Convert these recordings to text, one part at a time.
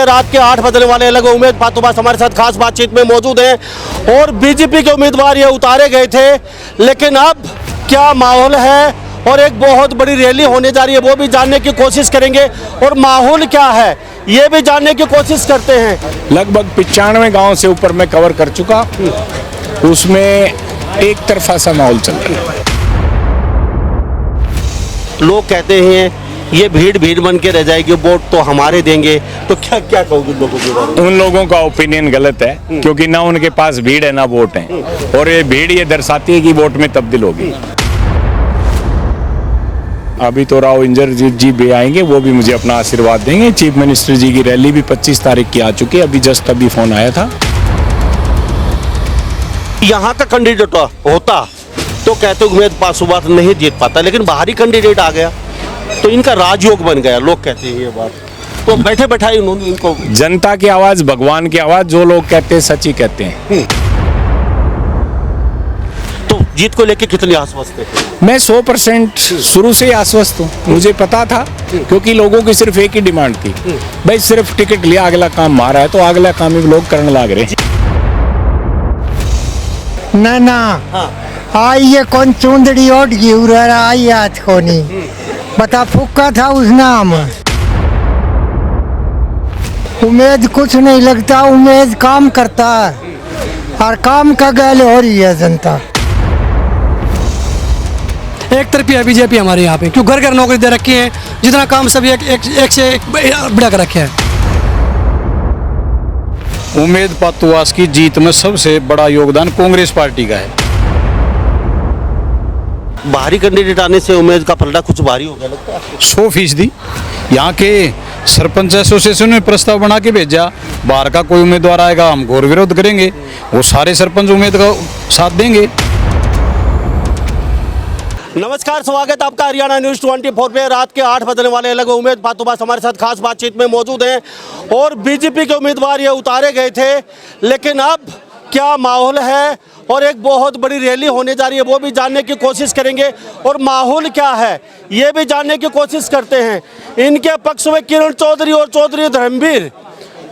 रात के 8 बजने वाले लगे। उमेद पातुबास हमारे साथ खास बातचीत में मौजूद हैं और बीजेपी के उम्मीदवार ये उतारे गए थे, लेकिन अब क्या माहौल है और एक बहुत बड़ी रैली होने जा रही है, वो भी जानने की कोशिश करेंगे और माहौल क्या है ये भी जानने की कोशिश करते हैं। लगभग 95 गांव से ऊपर मैं कवर कर चुका, उसमें एक तरफा सा माहौल चल रहा है। लोग कहते हैं ये भीड़ भीड़ बन के रह जाएगी, वोट तो हमारे देंगे, तो क्या क्या कहोगे लोगों के बारे में? उन लोगों का ओपिनियन गलत है, क्योंकि ना उनके पास भीड़ है ना वोट है, और ये भीड़ ये दर्शाती है कि वोट में तब्दील होगी। अभी तो राव इंद्रजीत जी भी आएंगे, वो भी मुझे अपना आशीर्वाद देंगे। चीफ मिनिस्टर जी की रैली भी 25 तारीख की आ चुकी है, अभी जस्ट अभी फोन आया था। यहाँ का कैंडिडेट होता तो कहते उम्मीद पासुबास नहीं जीत पाता, लेकिन बाहरी कैंडिडेट आ गया तो इनका राजयोग बन गया, लोग कहते हैं ये बात। तो बैठे बैठाए उन्होंने इनको जनता की आवाज, भगवान की आवाज, जो लोग कहते हैं सच ही कहते हैं। तो जीत को लेके कितने आश्वस्त थे? मैं 100% शुरू से ही आश्वस्त हूँ। मुझे पता था, क्योंकि लोगों की सिर्फ एक ही डिमांड थी, भाई सिर्फ टिकट लिया, अगला काम मारा है तो अगला काम भी लोग करने लग रहे। ना ना हाँ। आई ये कौन चुंदड़ी ओढ़ गई उधर आई आज को नहीं बता फुक्का था उस नाम। उम्मीद कुछ नहीं लगता, उम्मीद काम करता है और काम का गैल हो रही है जनता। एक तरफी है बीजेपी हमारे यहाँ पे, क्यों घर घर नौकरी दे रखी है, जितना काम सभी एक से एक बढ़ा कर रखे हैं। उमेद पातुबास की जीत में सबसे बड़ा योगदान कांग्रेस पार्टी का है। बाहरी कैंडिडेट आने से उम्मीद का पलड़ा कुछ भारी हो गया लगता है आपको? 100%। यहाँ के सरपंच एसोसिएशन ने प्रस्ताव बना के भेजा, बाहर का कोई उम्मीदवार आएगा हम घोर विरोध करेंगे, वो सारे सरपंच उम्मीद का साथ देंगे। नमस्कार, स्वागत है आपका हरियाणा न्यूज़ 24 पे। रात के 8 बजने वाले लगे। उमेद पातुबास हमारे साथ खास बातचीत में मौजूद हैं और बीजेपी के उम्मीदवार ये उतारे गए थे, लेकिन अब क्या माहौल है और एक बहुत बड़ी रैली होने जा रही है, वो भी जानने की कोशिश करेंगे और माहौल क्या है ये भी जानने की कोशिश करते हैं। इनके पक्ष में किरण चौधरी और चौधरी धर्मवीर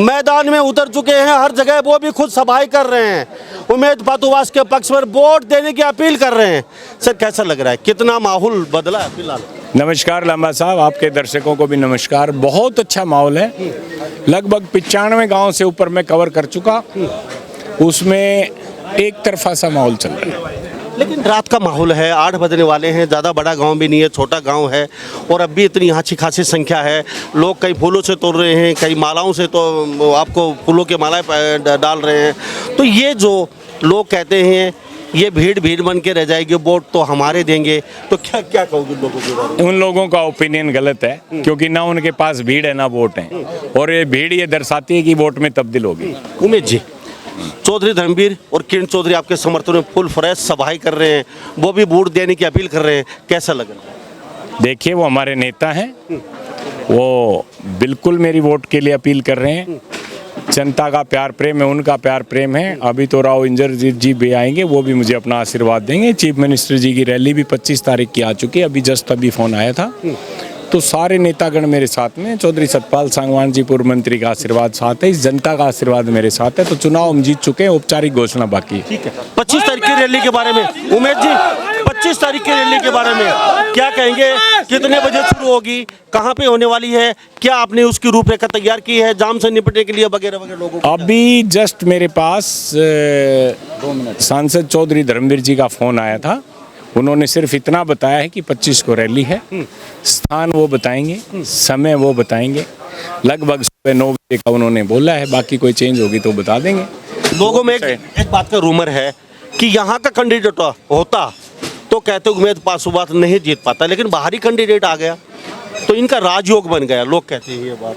मैदान में उतर चुके हैं, हर जगह वो भी खुद सभाएं कर रहे हैं, उमेद पातुबास के पक्ष में वोट देने की अपील कर रहे हैं। सर कैसा लग रहा है, कितना माहौल बदला है फिलहाल? नमस्कार लांबा साहब, आपके दर्शकों को भी नमस्कार। बहुत अच्छा माहौल है। लगभग 95 गांव से ऊपर मैं कवर कर चुका, उसमें एक तरफा सा माहौल चल रहा है। लेकिन रात का माहौल है, 8 बजने वाले हैं, ज़्यादा बड़ा गांव भी नहीं है, छोटा गांव है और अब भी इतनी अच्छी खासी संख्या है। लोग कई फूलों से तोड़ रहे हैं, कई मालाओं से तो आपको फूलों की मालाएं डाल रहे हैं। तो ये जो लोग कहते हैं ये भीड़ भीड़ बन के रह जाएगी, वोट तो हमारे देंगे, तो क्या क्या कहोगे लोगों के बारे में? उन लोगों का ओपिनियन गलत है, क्योंकि ना उनके पास भीड़ है ना वोट है, और ये भीड़ ये दर्शाती है कि वोट में तब्दील होगी। उमेद जी, चौधरी धर्मवीर और किरण चौधरी आपके समर्थन में फुल फ्रेश सभाएं कर रहे हैं, वो भी वोट देने की अपील कर रहे हैं, कैसा लग रहा है? देखिए, वो हमारे नेता हैं, वो बिल्कुल मेरी वोट के लिए अपील कर रहे हैं। जनता का प्यार प्रेम है, उनका प्यार प्रेम है। अभी तो राव इंद्रजीत जी भी आएंगे, वो भी मुझे अपना आशीर्वाद देंगे। चीफ मिनिस्टर जी की रैली भी 25 तारीख की आ चुकी है, अभी जस्ट अभी फोन आया था। तो सारे नेतागण मेरे साथ में, चौधरी सतपाल सांगवान जी पूर्व मंत्री का आशीर्वाद साथ है, इस जनता का आशीर्वाद मेरे साथ है। तो चुनाव हम जीत चुके हैं, औपचारिक घोषणा बाकी है। ठीक है, 25 तारीख की रैली के बारे में उमेद जी, 25 तारीख की रैली के बारे में क्या कहेंगे? कितने बजे शुरू होगी, कहाँ पे होने वाली है, क्या आपने उसकी रूपरेखा तैयार की है जाम से निपटने के लिए वगैरह वगैरह? लोगों को अभी जस्ट मेरे पास 2 मिनट सांसद चौधरी धर्मवीर जी का फोन आया था। उन्होंने सिर्फ इतना बताया है कि 25 को रैली है, स्थान वो बताएंगे, समय वो बताएंगे। लगभग सुबह 9 बजे का उन्होंने बोला है, बाकी कोई चेंज होगी तो बता देंगे। लोगों में एक बात का रूमर है कि यहाँ का कैंडिडेट होता तो कहते उम्मीद पासुबास नहीं जीत पाता, लेकिन बाहरी कैंडिडेट आ गया तो इनका राजयोग बन गया, लोग कहते हैं ये बात।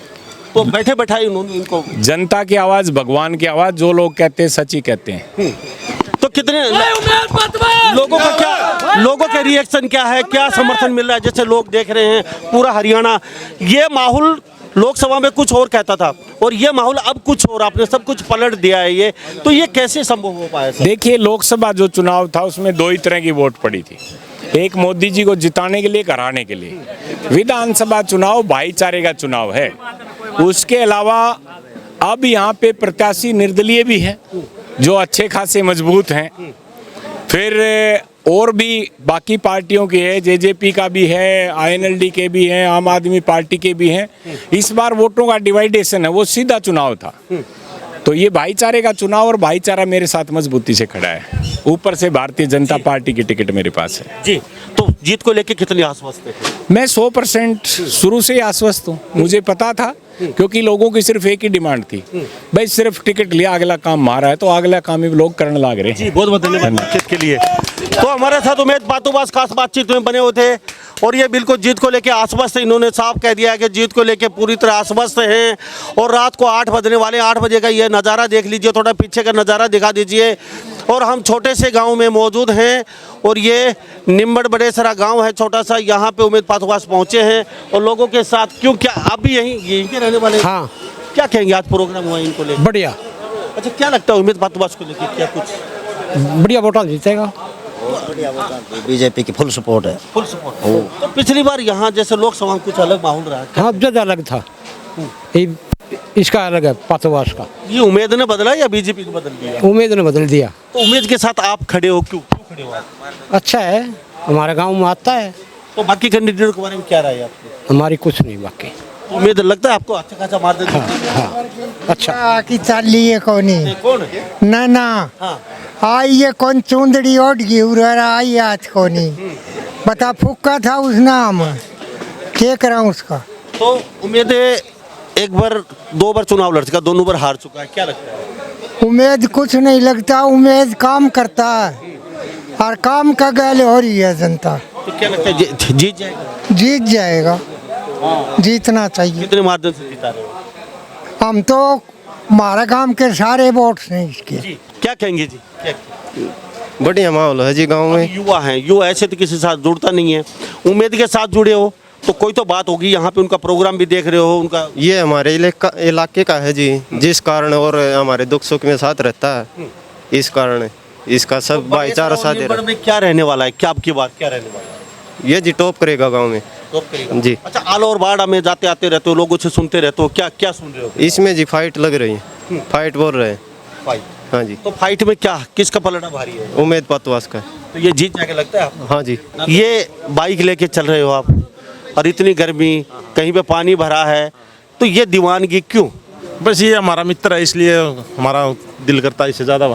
तो बैठे बैठाए उन्होंने इनको जनता की आवाज, भगवान की आवाज, जो लोग कहते हैं सच ही कहते हैं। तो कितने लोगों के रिएक्शन क्या है, क्या समर्थन मिल रहा है? जैसे लोग देख रहे हैं पूरा हरियाणा, ये माहौल लोकसभा में कुछ और कहता था और ये माहौल अब कुछ और, आपने सब कुछ पलट दिया है ये, तो ये कैसे संभव हो पाया सर? देखिए, लोकसभा जो चुनाव था उसमें 2 ही तरह की वोट पड़ी थी। एक मोदी जी को जिताने के लिए, हराने के लिए। विधानसभा चुनाव भाईचारे का चुनाव है। उसके अलावा अब यहाँ पे प्रत्याशी निर्दलीय भी हैं जो अच्छे खासे मजबूत हैं। फिर और भी बाकी पार्टियों की है, जेजेपी का भी है, आईएनएलडी के भी हैं, आम आदमी पार्टी के भी हैं। इस बार वोटों का डिवाइडेशन है, वो सीधा चुनाव था। तो ये भाईचारे का चुनाव और भाईचारा मेरे साथ मजबूती से खड़ा है। ऊपर से भारतीय जनता पार्टी की टिकट मेरे पास है जी। तो जीत को लेके कितनी आश्वस्त है? मैं 100% शुरू से ही आश्वस्त हूँ। मुझे पता था, क्योंकि लोगों की सिर्फ एक ही डिमांड थी, भाई सिर्फ टिकट लिया, अगला काम मारा है, तो अगला काम ही लोग करने लग रहे हैं। जी, बहुत बहुत धन्यवाद बातचीत के लिए। तो हमारे साथ उमेद पातुबास खास बातचीत में बने हुए थे और ये बिल्कुल जीत को लेके आश्वस्त है। इन्होंने साफ कह दिया है कि जीत को लेके पूरी तरह आश्वस्त हैं। और रात को 8 बजने वाले, 8 बजे का ये नज़ारा देख लीजिए, थोड़ा पीछे का नज़ारा दिखा दीजिए। और हम छोटे से गांव में मौजूद हैं और ये निम्बड़ बड़ेसरा गांव है छोटा सा। यहाँ पे उमेद पातुबास पहुँचे हैं और लोगों के साथ क्यों, क्या आप भी यहीं के रहने वाले? हाँ, क्या कहेंगे, आज प्रोग्राम हुआ इनको लेकर? बढ़िया अच्छा, क्या लगता है उमेद पातुबास को लेकर, क्या कुछ बढ़िया वोटा जीतेगा। बीजेपी की फुल सपोर्ट है। Full support? तो पिछली बार यहाँ जैसे लोकसभा में कुछ अलग माहौल रहा है, हाँ, ज़्यादा अलग था। इसका अलग है, पातुबास का। ये उमेद ने बदला या बीजेपी ने बदल दिया? उमेद ने बदल दिया। तो उमेद के साथ आप खड़े हो, क्यों खड़े हो आप? अच्छा है, हमारे गांव में आता है। तो बाकी कैंडिडेट के बारे में क्या राय है आपकी? हमारी कुछ नहीं बाकी। उम्मीद लगता है आपको अच्छा खासा मार देंगे? हाँ, अच्छा। की चाली है कोनी कौन है? ना ना हाँ, आई ये कौन चुंदड़ी ओढ़ गई उधर आई आज कोनी बता फुक्का था उस नाम क्या करा उसका। तो उम्मीद एक बार 2 बार चुनाव लड़ चुका, दोनों बार हार चुका है, क्या लगता है? उम्मीद कुछ नहीं लगता, उम्मीद काम करता है और काम का गैल हो रही है जनता। तो क्या लगता है जीत जाएगा? जीत जाएगा, जीतना चाहिए। कितने मार्जिन से जीता रहे हो? हम तो हमारा काम के सारे वोट हैं इसके। जी, क्या कहेंगे जी? क्या बढ़िया माहौल है जी गांव में। युवा हैं, युवा ऐसे तो किसी के साथ जुड़ता नहीं है, उम्मीद के साथ जुड़े हो तो कोई तो बात होगी। यहाँ पे उनका प्रोग्राम भी देख रहे हो, उनका ये हमारे इलाके का है जी, जिस कारण और हमारे दुख सुख में साथ रहता है, इस कारण इसका सब भाईचारा साथ दे रहा है। में क्या रहने वाला है, क्या आपकी बात क्या रहने वाला है? ये जी टॉप करेगा गांव में। टॉप करेगा जी। अच्छा, आलो और बाढ़ में जाते आते रहते हो, लोगों से सुनते रहते हो, क्या क्या सुन रहे हो? इसमें जी फाइट लग रही है, फाइट बोल रहे हैं। फाइट? हाँ जी, तो फाइट में क्या, किसका पलड़ा भारी है? उमेद पातुबास का। तो ये जीत जाके लगता है आपको? हाँ जी। ये बाइक लेके चल रहे हो आप और इतनी गर्मी, कहीं पे पानी भरा है, तो ये दीवानगी क्यों? बस ये हमारा मित्र है, इसलिए हमारा दिल करता है इससे ज़्यादा।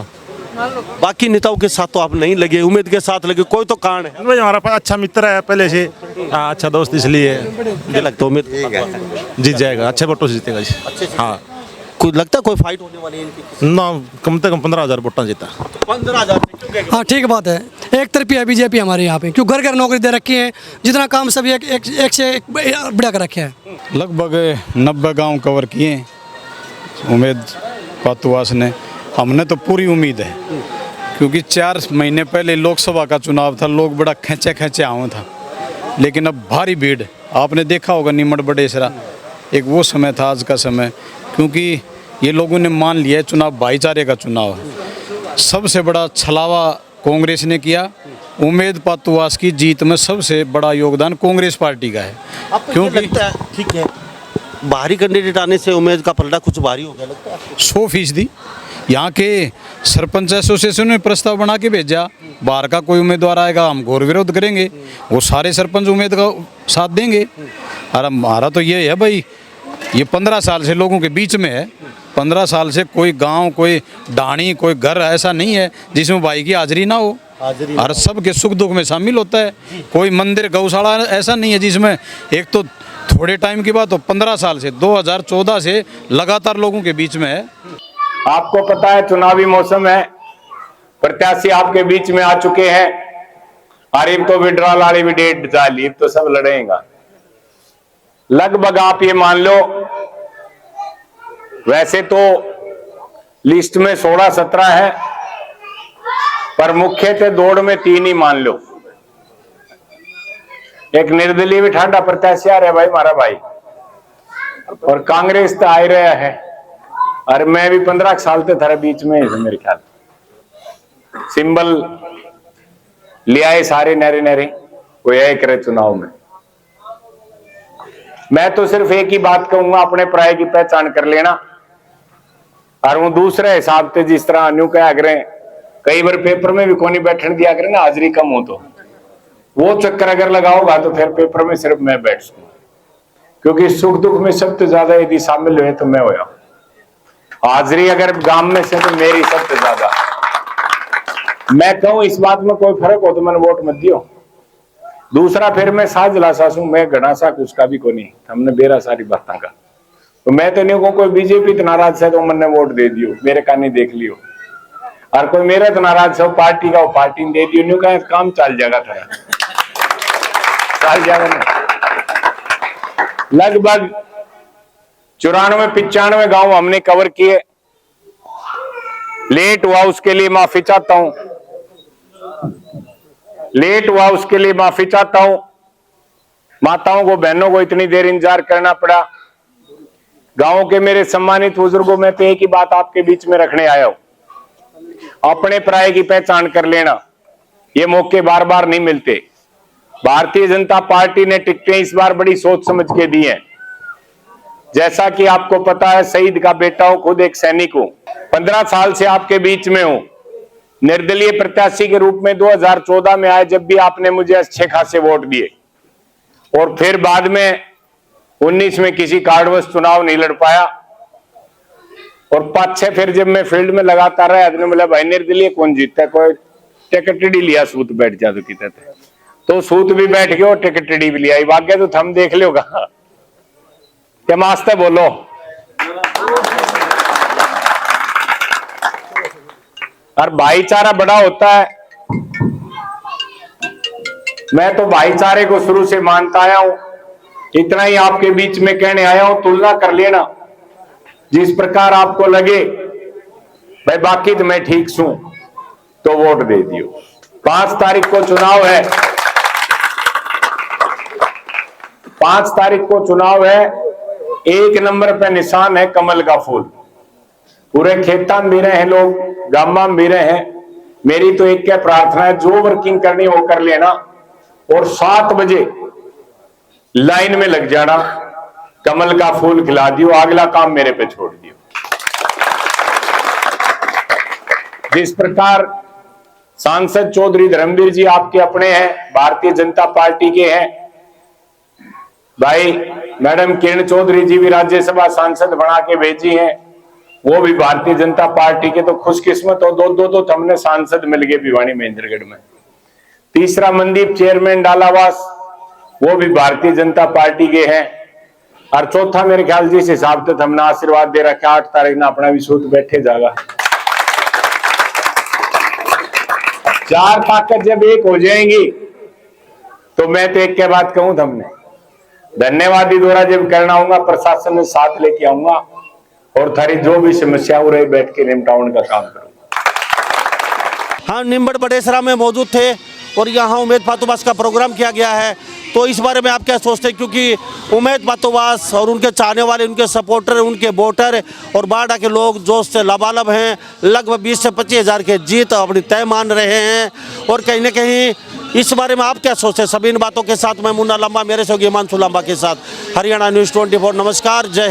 बाकी नेताओं के साथ तो आप नहीं लगे, उम्मीद के साथ लगे, कोई तो कारण है? भाई हमारा अच्छा मित्र है पहले से, अच्छा दोस्त, इसलिए मुझे लगता है उम्मीद जीत जाएगा, अच्छे वोटों से जीतेगा जी। हाँ, कोई लगता है कोई फाइट होने वाली है इनकी? ना, कम से कम 15,000 वोटा जीता। 15,000? हाँ, ठीक बात है। एक तरफी है बीजेपी हमारे यहाँ पे, क्यों घर घर नौकरी दे रखी है, जितना काम सभी एक से एक बढ़िया कर रखे हैं। लगभग 90 गांव कवर किए उमेद पातुबास ने। हमने तो पूरी उम्मीद है, क्योंकि 4 महीने पहले लोकसभा का चुनाव था, लोग बड़ा खींचे खींचे आए था, लेकिन अब भारी भीड़ आपने देखा होगा निम्बड़ बड़ेसरा। एक वो समय था, आज का समय, क्योंकि ये लोगों ने मान लिया चुनाव भाईचारे का चुनाव है। सबसे बड़ा छलावा कांग्रेस ने किया। उमेद पातुबास की जीत में सबसे बड़ा योगदान कांग्रेस पार्टी का है, क्योंकि ठीक है, बाहरी कैंडिडेट आने से उम्मीद का पलड़ा कुछ भारी हो गया लगता है? 100%। यहाँ के सरपंच एसोसिएशन ने प्रस्ताव बना के भेजा, बाहर का कोई उम्मीदवार आएगा हम घोर विरोध करेंगे, वो सारे सरपंच उम्मीद का साथ देंगे। और हमारा तो ये है भाई, ये 15 साल से लोगों के बीच में है। 15 साल से कोई गांव, कोई ढाणी, कोई घर ऐसा नहीं है जिसमें भाई की हाजिरी ना हो। और सबके सुख दुख में शामिल होता है। कोई मंदिर, गौशाला ऐसा नहीं है जिसमें, एक तो थोड़े टाइम की बात हो, 15 साल से 2014 से लगातार लोगों के बीच में है। आपको पता है चुनावी मौसम है, प्रत्याशी आपके बीच में आ चुके हैं। अरीब तो विड्रॉल वाली भी डेट डाली, तो सब लड़ेगा। लगभग आप ये मान लो, वैसे तो लिस्ट में 16-17 है, पर मुख्य थे दौड़ में 3 ही मान लो। एक निर्दलीय भी ठाडा प्रत्याशी आ रहा है भाई, हमारा भाई, और कांग्रेस तो आ रहा है। और मैं भी 15 साल से थारे बीच में है, मेरे ख्याल सिंबल ले आए सारे नरे नरे, वो यही करे चुनाव में। मैं तो सिर्फ एक ही बात कहूंगा, अपने प्राय की पहचान कर लेना। और वो दूसरे हिसाब से जिस तरह अन्यू कहा करे, कई बार पेपर में भी कोनी बैठने दिया करे ना, हाजिरी कम हो तो वो चक्कर अगर लगाओगा तो फिर पेपर में सिर्फ मैं बैठ सकूं, क्योंकि सुख दुख में सबसे ज्यादा यदि शामिल हुए तो मैं होया। हाजिरी अगर गांव में से तो मेरी सबसे ज्यादा। मैं कहूं इस बात में कोई फर्क हो तो मैंने वोट मत दियो। दूसरा फिर मैं साझला सासू मैं घना सा कुछ का भी को नहीं, हमने बेरा सारी बातें का। तो मैं तो नहीं कहूं कोई बीजेपी तो नाराज है तो मैंने वोट दे दियो, मेरे कानी देख लियो। और कोई मेरे तो नाराज है पार्टी का, वो पार्टी ने दे दियो, न्यू का काम चल जाएगा था, चल जाएगा ना। लगभग 94-95 गांव हमने कवर किए। लेट हुआ उसके लिए माफी चाहता हूं, लेट हुआ उसके लिए माफी चाहता हूं। माताओं को, बहनों को इतनी देर इंतजार करना पड़ा। गांव के मेरे सम्मानित बुजुर्गों में तो एक ही बात आपके बीच में रखने आया हूं, अपने प्राय की पहचान कर लेना। ये मौके बार बार नहीं मिलते। भारतीय जनता पार्टी ने टिकटें इस बार बड़ी सोच समझ के दी हैं। जैसा कि आपको पता है, शहीद का बेटा हूं, खुद एक सैनिक हूं, 15 साल से आपके बीच में हूं। निर्दलीय प्रत्याशी के रूप में 2014 में आए, जब भी आपने मुझे अच्छे खासे वोट दिए। और फिर बाद में 19 में किसी कारणवश चुनाव नहीं लड़ पाया। और 5-6 फिर जब मैं फील्ड में लगातार रहा, आदमी बोला भाई निर्दलीय कौन जीतता है, कोई टिकट ही लिया, सूत बैठ जा तो सूत भी बैठ गया और टिकट भी लिया। भाग्य तो थम देख लोगा क्या मास्टर बोलो। और भाईचारा बड़ा होता है। मैं तो भाईचारे को शुरू से मानता आया हूं। इतना ही आपके बीच में कहने आया हूं, तुलना कर लेना। जिस प्रकार आपको लगे भाई बाकी तो मैं ठीक हूं तो वोट दे दियो। 5 तारीख को चुनाव है, 5 तारीख को चुनाव है। 1 नंबर पे निशान है कमल का फूल। पूरे खेता में भी रहे हैं लोग, गामा में भी रहे हैं। मेरी तो एक क्या प्रार्थना है, जो वर्किंग करनी वो कर लेना और 7 बजे लाइन में लग जाना, कमल का फूल खिला दियो, अगला काम मेरे पे छोड़ दियो। जिस प्रकार सांसद चौधरी धर्मवीर जी आपके अपने हैं, भारतीय जनता पार्टी के हैं। भाई मैडम किरण चौधरी जी भी राज्यसभा सांसद बना के भेजी हैं, वो भी भारतीय जनता पार्टी के। तो खुशकिस्मत हो, दो तो हमने सांसद मिल गए भिवानी महेंद्रगढ़ में। तीसरा मनदीप चेयरमैन डालावास, वो भी भारतीय जनता पार्टी के हैं। और चौथा मेरे ख्याल जिस हिसाब से हमने आशीर्वाद दे रखा, 8 तारीख ना अपना भी सूत बैठे जाएगा। 4 ताकत जब एक हो जाएंगी तो मैं तो एक क्या बात कहूं हमने धन्यवाद ही दोहरा जब करना होगा, प्रशासन में साथ लेके आऊंगा और थारी जो भी समस्या हो रही बैठ के निपटाने का काम करूंगा। हाँ, निम्बड़ बड़ेसरा में मौजूद थे और यहाँ उमेद पातुबास का प्रोग्राम किया गया है। तो इस बारे में आप क्या सोचते हैं, क्योंकि उमेद पातुबास और उनके चाहने वाले, उनके सपोर्टर, उनके वोटर और बाड़ा के लोग जोश से लबालब हैं। लगभग 20 से 25 हज़ार के जीत अपनी तय मान रहे हैं। और कहीं ना कहीं इस बारे में आप क्या सोचते हैं? सभी इन बातों के साथ मैं मुन्ना लंबा, मेरे सहयोगी हिमांशु लंबा के साथ हरियाणा न्यूज़ 24। नमस्कार, जय।